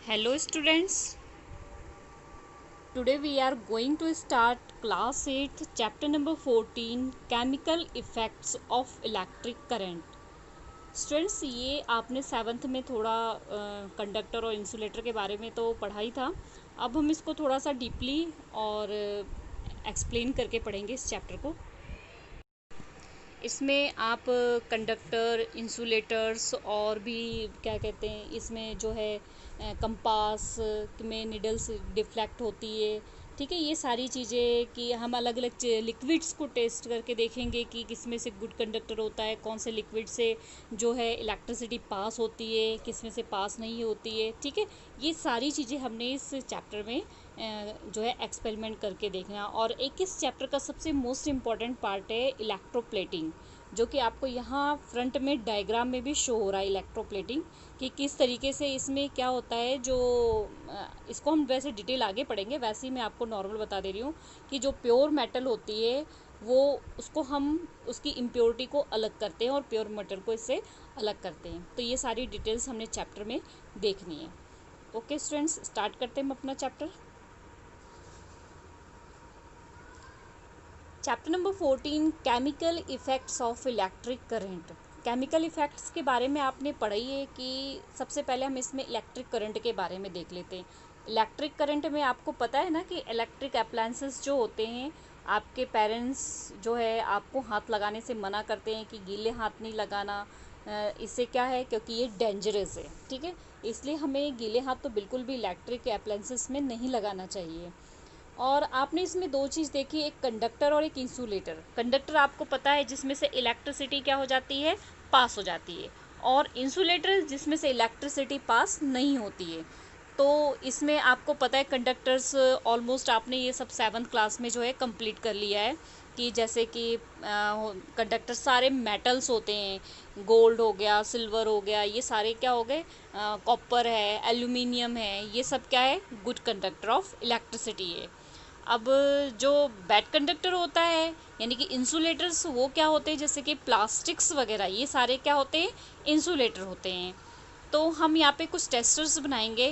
Hello students, today we are going to start class 8 chapter number 14 chemical effects of electric current. Students ये आपने seventh में थोड़ा conductor और insulator के बारे में तो पढ़ा ही था। अब हम इसको थोड़ा सा डीपली और एक्सप्लेन करके पढ़ेंगे इस चैप्टर को। इसमें आप कंडक्टर इंसुलेटर्स और भी क्या कहते हैं, इसमें जो है कंपास में निडल्स डिफ्लेक्ट होती है, ठीक है। ये सारी चीज़ें कि हम अलग अलग लिक्विड्स को टेस्ट करके देखेंगे कि किस में से गुड कंडक्टर होता है, कौन से लिक्विड से जो है इलेक्ट्रिसिटी पास होती है, किस में से पास नहीं होती है, ठीक है। ये सारी चीज़ें हमने इस चैप्टर में जो है एक्सपेरिमेंट करके देखना। और एक इस चैप्टर का सबसे मोस्ट इम्पॉर्टेंट पार्ट है इलेक्ट्रोप्लेटिंग, जो कि आपको यहाँ फ्रंट में डायग्राम में भी शो हो रहा है। इलेक्ट्रोप्लेटिंग कि किस तरीके से इसमें क्या होता है, जो इसको हम वैसे डिटेल आगे पढ़ेंगे, वैसे ही मैं आपको नॉर्मल बता दे रही हूँ कि जो प्योर मेटल होती है वो उसको हम उसकी इम्प्योरिटी को अलग करते हैं और प्योर मेटल को इससे अलग करते हैं। तो ये सारी डिटेल्स हमने चैप्टर में देखनी है। ओके स्टूडेंट्स, स्टार्ट करते हैं हम अपना chapter. Chapter number 14 chemical effects of electric current. Chemical effects के बारे में आपने पढ़ी है कि सबसे पहले हम इसमें इलेक्ट्रिक करंट के बारे में देख लेते हैं। इलेक्ट्रिक करंट में आपको पता है ना कि इलेक्ट्रिक अप्लायंसेस जो होते हैं, आपके पेरेंट्स जो है आपको हाथ लगाने से मना करते हैं कि गीले हाथ नहीं लगाना। इससे क्या है, क्योंकि ये डेंजरस है, ठीक है। इसलिए हमें गीले हाथ तो बिल्कुल भी इलेक्ट्रिक अप्लायंसेस में नहीं लगाना चाहिए। और आपने इसमें दो चीज़ देखी, एक कंडक्टर और एक इंसुलेटर। कंडक्टर आपको पता है जिसमें से इलेक्ट्रिसिटी क्या हो जाती है, पास हो जाती है, और इंसुलेटर जिसमें से इलेक्ट्रिसिटी पास नहीं होती है। तो इसमें आपको पता है कंडक्टर्स ऑलमोस्ट आपने ये सब सेवन्थ क्लास में जो है कंप्लीट कर लिया है कि जैसे कि कंडक्टर सारे मेटल्स होते हैं, गोल्ड हो गया, सिल्वर हो गया, ये सारे क्या हो गए, कॉपर है, एल्यूमिनियम है, ये सब क्या है, गुड कंडक्टर ऑफ इलेक्ट्रिसिटी है। अब जो बैड कंडक्टर होता है यानी कि इंसुलेटर्स, वो क्या होते हैं, जैसे कि प्लास्टिक्स वगैरह, ये सारे क्या होते हैं, इंसुलेटर होते हैं। तो हम यहाँ पे कुछ टेस्टर्स बनाएंगे,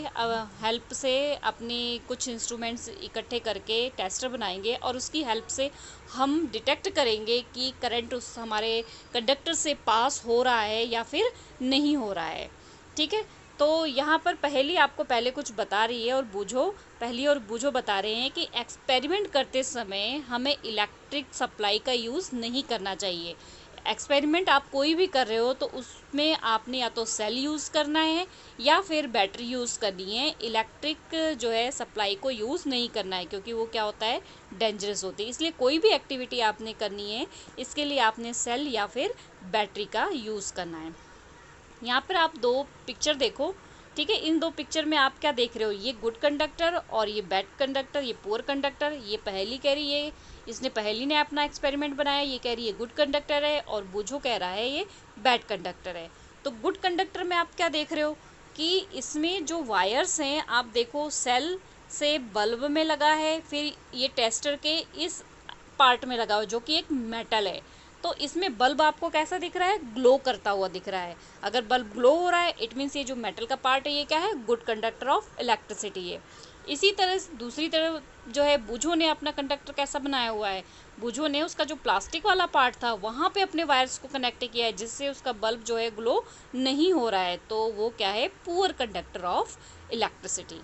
हेल्प से अपनी कुछ इंस्ट्रूमेंट्स इकट्ठे करके टेस्टर बनाएंगे और उसकी हेल्प से हम डिटेक्ट करेंगे कि करंट उस हमारे कंडक्टर से पास हो रहा है या फिर नहीं हो रहा है, ठीक है। तो यहाँ पर पहली आपको पहले कुछ बता रही है और बूझो, पहली और बूझो बता रहे हैं कि एक्सपेरिमेंट करते समय हमें इलेक्ट्रिक सप्लाई का यूज़ नहीं करना चाहिए। एक्सपेरिमेंट आप कोई भी कर रहे हो तो उसमें आपने या तो सेल यूज़ करना है या फिर बैटरी यूज़ करनी है। इलेक्ट्रिक जो है सप्लाई को यूज़ नहीं करना है, क्योंकि वो क्या होता है, डेंजरस होती है। इसलिए कोई भी एक्टिविटी आपने करनी है, इसके लिए आपने सेल या फिर बैटरी का यूज़ करना है। यहाँ पर आप दो पिक्चर देखो, ठीक है। इन दो पिक्चर में आप क्या देख रहे हो, ये गुड कंडक्टर और ये बैड कंडक्टर, ये पुअर कंडक्टर। ये पहली कह रही है, इसने पहली ने अपना एक्सपेरिमेंट बनाया, ये कह रही है गुड कंडक्टर है, और बूझो कह रहा है ये बैड कंडक्टर है। तो गुड कंडक्टर में आप क्या देख रहे हो कि इसमें जो वायर्स हैं, आप देखो सेल से बल्ब में लगा है, फिर ये टेस्टर के इस पार्ट में लगा हो जो कि एक मेटल है। तो इसमें बल्ब आपको कैसा दिख रहा है, ग्लो करता हुआ दिख रहा है। अगर बल्ब ग्लो हो रहा है, इट मीन्स ये जो मेटल का पार्ट है ये क्या है, गुड कंडक्टर ऑफ इलेक्ट्रिसिटी है। इसी तरह दूसरी तरफ जो है बूझो ने अपना कंडक्टर कैसा बनाया हुआ है, बूझो ने उसका जो प्लास्टिक वाला पार्ट था वहाँ पे अपने वायर्स को कनेक्ट किया है, जिससे उसका बल्ब जो है ग्लो नहीं हो रहा है। तो वो क्या है, poor conductor of electricity.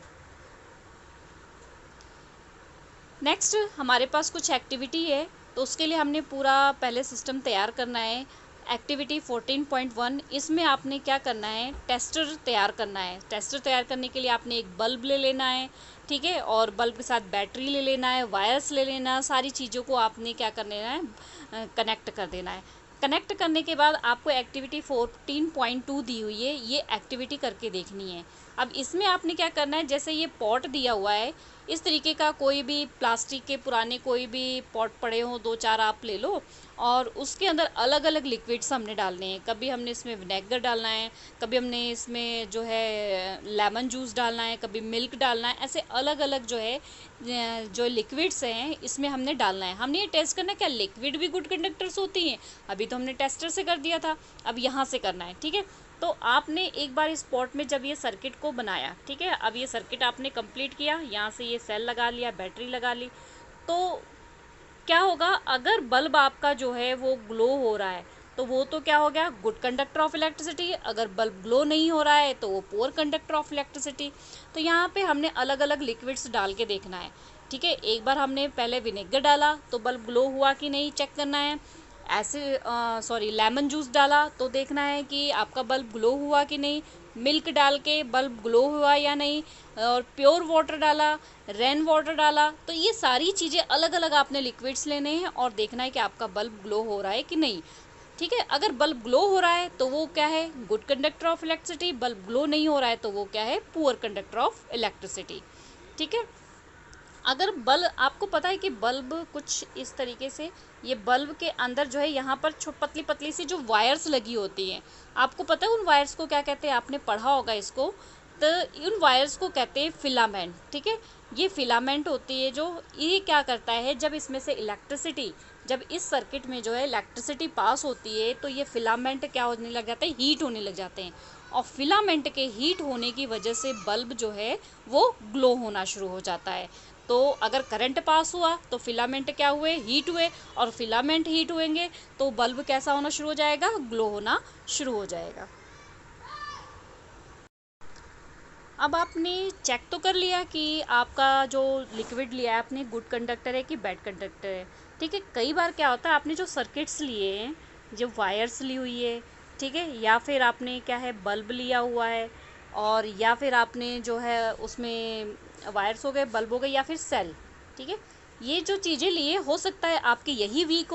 Next हमारे पास कुछ एक्टिविटी है, तो उसके लिए हमने पूरा पहले सिस्टम तैयार करना है। एक्टिविटी 14.1, इसमें आपने क्या करना है, टेस्टर तैयार करना है। टेस्टर तैयार करने के लिए आपने एक बल्ब ले लेना है, ठीक है, और बल्ब के साथ बैटरी ले लेना है, वायर्स ले लेना है, सारी चीज़ों को आपने क्या कर लेना है, कनेक्ट कर देना है। कनेक्ट करने के बाद आपको एक्टिविटी 14.2 दी हुई है, ये एक्टिविटी करके देखनी है। अब इसमें आपने क्या करना है, जैसे ये पॉट दिया हुआ है, इस तरीके का कोई भी प्लास्टिक के पुराने कोई भी पॉट पड़े हों, दो चार आप ले लो, और उसके अंदर अलग अलग लिक्विड्स हमने डालने हैं। कभी हमने इसमें विनेगर डालना है, कभी हमने इसमें जो है लेमन जूस डालना है, कभी मिल्क डालना है। ऐसे अलग अलग जो है जो लिक्विड्स हैं इसमें हमने डालना है। हमने ये टेस्ट करना है क्या लिक्विड भी गुड कंडक्टर्स होती हैं। अभी तो हमने टेस्टर से कर दिया था, अब यहाँ से करना है। ठीक है, तो आपने एक बार इस पॉट में जब ये सर्किट को बनाया, ठीक है, अब ये सर्किट आपने कंप्लीट किया, यहाँ से ये सेल लगा लिया, बैटरी लगा ली, तो क्या होगा, अगर बल्ब आपका जो है वो ग्लो हो रहा है तो वो तो क्या हो गया, गुड कंडक्टर ऑफ इलेक्ट्रिसिटी। अगर बल्ब ग्लो नहीं हो रहा है तो वो पुअर कंडक्टर ऑफ इलेक्ट्रिसिटी। तो यहाँ पे हमने अलग अलग लिक्विड्स डाल के देखना है। ठीक है, एक बार हमने पहले विनेगर डाला तो बल्ब ग्लो हुआ कि नहीं चेक करना है। ऐसे लेमन जूस डाला तो देखना है कि आपका बल्ब ग्लो हुआ कि नहीं। मिल्क डाल के बल्ब ग्लो हुआ या नहीं। और प्योर वाटर डाला, रेन वाटर डाला, तो ये सारी चीज़ें अलग अलग आपने लिक्विड्स लेने हैं और देखना है कि आपका बल्ब ग्लो हो रहा है कि नहीं। ठीक है, अगर बल्ब ग्लो हो रहा है तो वो क्या है, good conductor of electricity. Bulb glow नहीं हो रहा है तो वो क्या है, पुअर कंडक्टर ऑफ इलेक्ट्रिसिटी। ठीक है, अगर बल्ब, आपको पता है कि बल्ब कुछ इस तरीके से, ये बल्ब के अंदर जो है यहाँ पर पतली पतली सी जो वायर्स लगी होती हैं, आपको पता है उन वायर्स को क्या कहते हैं, आपने पढ़ा होगा इसको। तो उन वायर्स को कहते हैं फिलामेंट। ठीक है, ये फिलामेंट होती है जो, ये क्या करता है, जब इसमें से इलेक्ट्रिसिटी, जब इस सर्किट में जो है इलेक्ट्रिसिटी पास होती है तो ये फिलामेंट क्या होने लग जाते हैं, हीट होने लग जाते हैं। और फिलामेंट के हीट होने की वजह से बल्ब जो है वो ग्लो होना शुरू हो जाता है। तो अगर करंट पास हुआ तो फिलामेंट क्या हुए, हीट हुए, और फिलामेंट हीट होंगे तो बल्ब कैसा होना शुरू हो जाएगा, ग्लो होना शुरू हो जाएगा। अब आपने चेक तो कर लिया कि आपका जो लिक्विड लिया है आपने गुड कंडक्टर है कि बैड कंडक्टर है। ठीक है, कई बार क्या होता है, आपने जो सर्किट्स लिए हैं, जो वायर्स ली हुई है, ठीक है, या फिर आपने क्या है बल्ब लिया हुआ है, और या फिर आपने जो है उसमें वायर्स हो गए, बल्ब हो गए, या फिर सेल। ठीक है, ये जो चीज़ें लिए, हो सकता है आपके यही वीक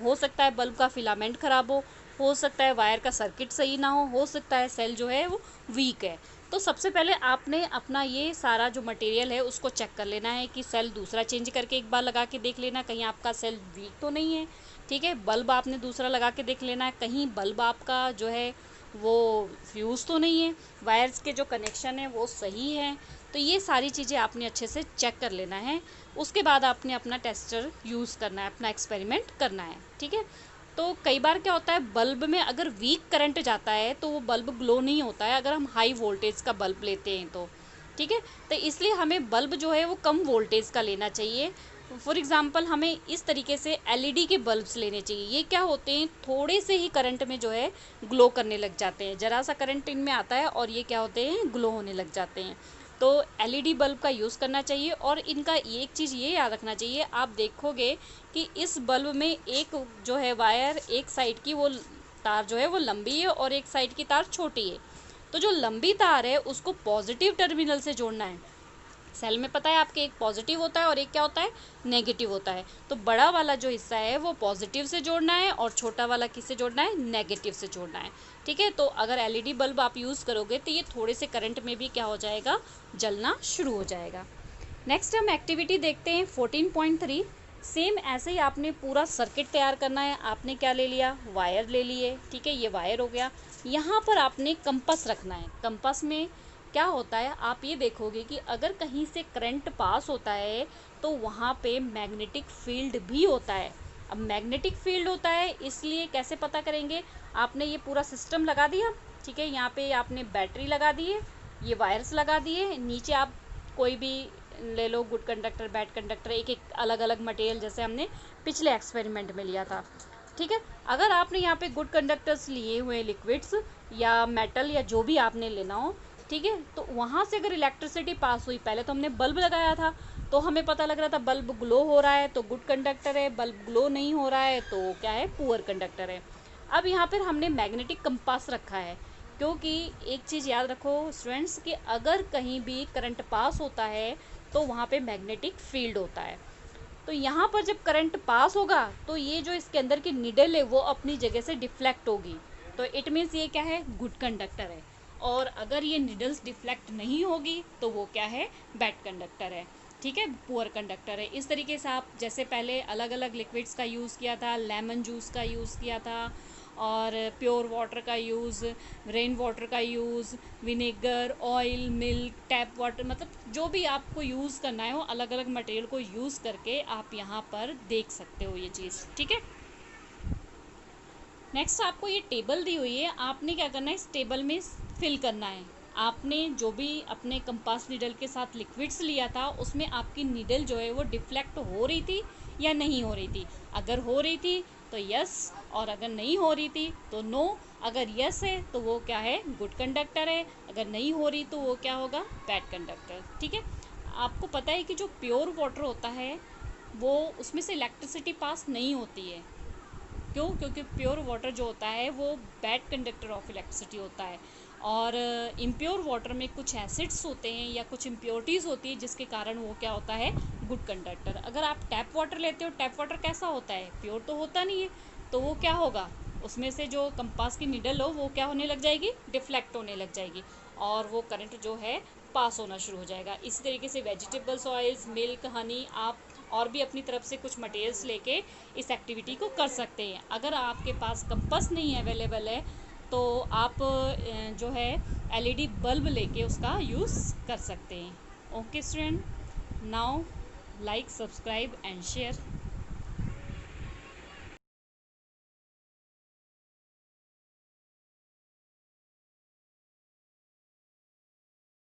हो सकता है बल्ब का फिलामेंट ख़राब हो सकता है वायर का सर्किट सही ना हो सकता है सेल जो है वो वीक है। तो सबसे पहले आपने अपना ये सारा जो मटेरियल है उसको चेक कर लेना है कि सेल दूसरा चेंज करके एक बार लगा के देख लेना कहीं आपका सेल वीक तो नहीं है। ठीक है, बल्ब आपने दूसरा लगा के देख लेना है कहीं बल्ब आपका जो है वो फ्यूज़ तो नहीं है, वायर्स के जो कनेक्शन है वो सही है। तो ये सारी चीज़ें आपने अच्छे से चेक कर लेना है। उसके बाद आपने अपना टेस्टर यूज़ करना है, अपना एक्सपेरिमेंट करना है। ठीक है, तो कई बार क्या होता है, बल्ब में अगर वीक करंट जाता है तो वो बल्ब ग्लो नहीं होता है, अगर हम हाई वोल्टेज का बल्ब लेते हैं तो। ठीक है, तो इसलिए हमें बल्ब जो है वो कम वोल्टेज का लेना चाहिए। फॉर एग्ज़ाम्पल हमें इस तरीके से एलईडी के बल्ब्स लेने चाहिए। ये क्या होते हैं, थोड़े से ही करंट में जो है ग्लो करने लग जाते हैं, ज़रा सा करंट इनमें आता है और ये क्या होते हैं, ग्लो होने लग जाते हैं। तो एलईडी बल्ब का यूज़ करना चाहिए। और इनका एक चीज़ ये याद रखना चाहिए, आप देखोगे कि इस बल्ब में एक जो है वायर, एक साइड की वो तार जो है वो लंबी है और एक साइड की तार छोटी है। तो जो लंबी तार है उसको पॉजिटिव टर्मिनल से जोड़ना है। सेल में पता है आपके एक पॉजिटिव होता है और एक क्या होता है, नेगेटिव होता है। तो बड़ा वाला जो हिस्सा है वो पॉजिटिव से जोड़ना है और छोटा वाला किससे जोड़ना है, नेगेटिव से जोड़ना है। ठीक है, तो अगर एलईडी बल्ब आप यूज़ करोगे तो ये थोड़े से करंट में भी क्या हो जाएगा, जलना शुरू हो जाएगा। नेक्स्ट हम एक्टिविटी देखते हैं 14.3। सेम ऐसे ही आपने पूरा सर्किट तैयार करना है। आपने क्या ले लिया, वायर ले लिए। ठीक है, ये वायर हो गया। यहाँ पर आपने कंपास रखना है। कंपास में क्या होता है, आप ये देखोगे कि अगर कहीं से करंट पास होता है तो वहाँ पे मैग्नेटिक फील्ड भी होता है। अब मैग्नेटिक फील्ड होता है इसलिए कैसे पता करेंगे, आपने ये पूरा सिस्टम लगा दिया। ठीक है, यहाँ पे आपने बैटरी लगा दी है, ये वायर्स लगा दिए, नीचे आप कोई भी ले लो, गुड कंडक्टर, बैड कंडक्टर, एक एक अलग अलग मटेरियल जैसे हमने पिछले एक्सपेरिमेंट में लिया था। ठीक है, अगर आपने यहाँ पे गुड कंडक्टर्स लिए हुए लिक्विड्स या मेटल या जो भी आपने लेना हो, ठीक है, तो वहाँ से अगर इलेक्ट्रिसिटी पास हुई, पहले तो हमने बल्ब लगाया था तो हमें पता लग रहा था बल्ब ग्लो हो रहा है तो गुड कंडक्टर है, बल्ब ग्लो नहीं हो रहा है तो क्या है, पुअर कंडक्टर है। अब यहाँ पर हमने मैग्नेटिक कंपास रखा है, क्योंकि एक चीज़ याद रखो स्टूडेंट्स कि अगर कहीं भी करंट पास होता है तो वहाँ पे मैग्नेटिक फील्ड होता है। तो यहाँ पर जब करंट पास होगा तो ये जो इसके अंदर की निडल है वो अपनी जगह से डिफ्लेक्ट होगी, तो इट मीन्स ये क्या है, गुड कंडक्टर है। और अगर ये निडल्स डिफ्लेक्ट नहीं होगी तो वो क्या है, बैड कंडक्टर है। ठीक है, पुअर कंडक्टर है। इस तरीके से आप जैसे पहले अलग अलग लिक्विड्स का यूज़ किया था, लेमन जूस का यूज़ किया था, और प्योर वाटर का यूज़, रेन वाटर का use, vinegar, oil, milk, tap water, मतलब जो भी आपको यूज़ करना है वो अलग अलग मटेरियल को यूज़ करके आप यहाँ पर देख सकते हो ये चीज़। ठीक है, नेक्स्ट आपको ये टेबल दी हुई है, आपने क्या करना है, इस टेबल में फिल करना है। आपने जो भी अपने कंपास नीडल के साथ लिक्विड्स लिया था उसमें आपकी नीडल जो है वो डिफ्लेक्ट हो रही थी या नहीं हो रही थी। अगर हो रही थी तो यस, और अगर नहीं हो रही थी तो नो। अगर यस है तो वो क्या है, गुड कंडक्टर है। अगर नहीं हो रही तो वो क्या होगा, बैड कंडक्टर। ठीक है, आपको पता है कि जो प्योर वाटर होता है वो उसमें से इलेक्ट्रिसिटी पास नहीं होती है। क्यों? क्योंकि प्योर वाटर जो होता है वो बैड कंडक्टर ऑफ इलेक्ट्रिसिटी होता है, और इम्प्योर वाटर में कुछ एसिड्स होते हैं या कुछ इम्प्योरिटीज़ होती है जिसके कारण वो क्या होता है, गुड कंडक्टर। अगर आप टैप वाटर लेते हो, टैप वाटर कैसा होता है, प्योर तो होता नहीं है, तो वो क्या होगा, उसमें से जो कंपास की नीडल हो वो क्या होने लग जाएगी, डिफ्लेक्ट होने लग जाएगी, और वो करंट जो है पास होना शुरू हो जाएगा। इसी तरीके से वेजिटेबल्स ऑयल्स, मिल्क, हनी, आप और भी अपनी तरफ से कुछ मटेरियल्स लेके इस एक्टिविटी को कर सकते हैं। अगर आपके पास कंपास नहीं अवेलेबल है तो आप जो है एलईडी बल्ब लेके उसका यूज़ कर सकते हैं। Okay student, now like, subscribe and share.